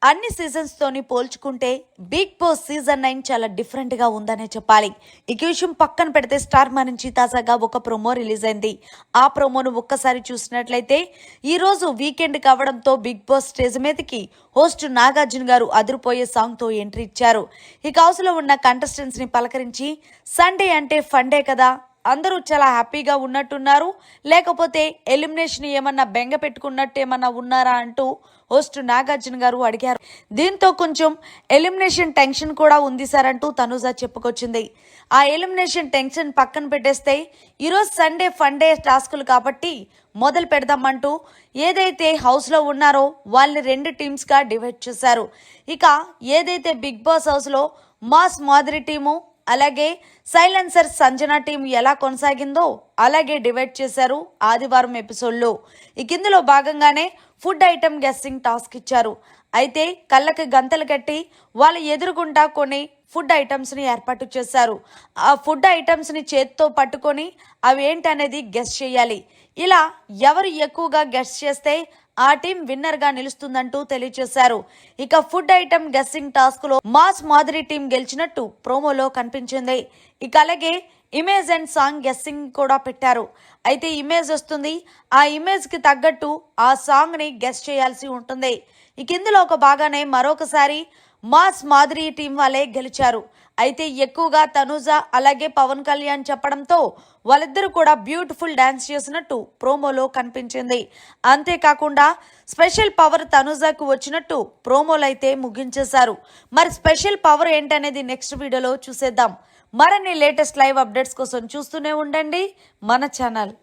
అన్ని సీజన్స్ తోని పోల్చుకుంటే బిగ్ బాస్ సీజన్ 9 చాలా డిఫరెంట్ గా ఉందనే చెప్పాలి. ఈ విషయం పక్కన పెడితే స్టార్ మా నుంచి తాజాగా ఒక ప్రోమో రిలీజ్ అయింది. ఆ ప్రోమోను ఒక్కసారి చూసినట్లయితే ఈ రోజు వీకెండ్ కావడంతో బిగ్ బాస్ స్టేజ్ మీదకి హోస్ట్ నాగార్జున గారు అదిరిపోయే సాంగ్ తో ఎంట్రీ ఇచ్చారు. ఈ హౌస్ లో ఉన్న కంటెస్టెంట్స్ ని పలకరించి సండే అంటే ఫండే కదా, అందరూ చాలా హ్యాపీగా ఉన్నట్టున్నారు, లేకపోతే ఎలిమినేషన్ ఏమన్నా బెంగ పెట్టుకున్నట్టు ఏమన్నా ఉన్నారా అంటూ హోస్ట్ నాగార్జున గారు అడిగారు. దీంతో కొంచెం ఎలిమినేషన్ టెన్షన్ కూడా ఉంది సార్ అంటూ తనుజ చెప్పుకొచ్చింది. ఆ ఎలిమినేషన్ టెన్షన్ పక్కన పెట్టేస్తే ఈరోజు సండే ఫండే టాస్కులు కాబట్టి మొదలు పెడదామంటూ ఏదైతే హౌస్ లో ఉన్నారో వాళ్ళని 2 టీమ్స్ గా డివైడ్ చేశారు. ఇక ఏదైతే బిగ్ బాస్ హౌస్ లో మాస్ మాదిరి టీము అలాగే సైలెన్సర్ సంజన టీం ఎలా కొనసాగిందో అలాగే డివైడ్ చేశారు ఆదివారం ఎపిసోడ్లో. ఇందులో భాగంగానే ఫుడ్ ఐటమ్ గెస్సింగ్ టాస్క్ ఇచ్చారు. అయితే కళ్ళకి గంతలు కట్టి వాళ్ళ ఎదురుగుండా కొన్ని ఫుడ్ ఐటమ్స్ ని ఏర్పాటు చేశారు. ఆ ఫుడ్ ఐటమ్స్ ని చేత్తో పట్టుకొని అవి ఏంటనేది గెస్ చేయాలి. ఇలా ఎవరు ఎక్కువగా గెస్ చేస్తే ఆ టీం విన్నర్ గా నిలుస్తుందంటూ తెలియజేశారు. ఇక ఫుడ్ ఐటమ్ గెస్సింగ్ టాస్క్ లో మాస్ మాదిరి టీం గెలిచినట్టు ప్రోమోలో కనిపించింది. ఇక అలాగే ఇమేజ్ అండ్ సాంగ్ గెస్సింగ్ కూడా పెట్టారు. అయితే ఇమేజ్ వస్తుంది, ఆ ఇమేజ్ కి తగ్గట్టు ఆ సాంగ్ ని గెస్ చేయాల్సి ఉంటుంది. ఇందులో ఒక భాగానే మరొకసారి మాస్ మాదిరి టీం వాళ్ళే గెలిచారు. అయితే ఎక్కువగా తనుజ అలాగే పవన్ కళ్యాణ్ చెప్పడంతో వాళ్ళిద్దరూ కూడా బ్యూటిఫుల్ డాన్స్ చేసినట్టు ప్రోమోలో కనిపించింది. అంతేకాకుండా స్పెషల్ పవర్ తనుజకు వచ్చినట్టు ప్రోమోలు అయితే ముగించేశారు. మరి స్పెషల్ పవర్ ఏంటనేది నెక్స్ట్ వీడియోలో చూసేద్దాం. మరిన్ని లేటెస్ట్ లైవ్ అప్డేట్స్ కోసం చూస్తూనే ఉండండి మన ఛానల్.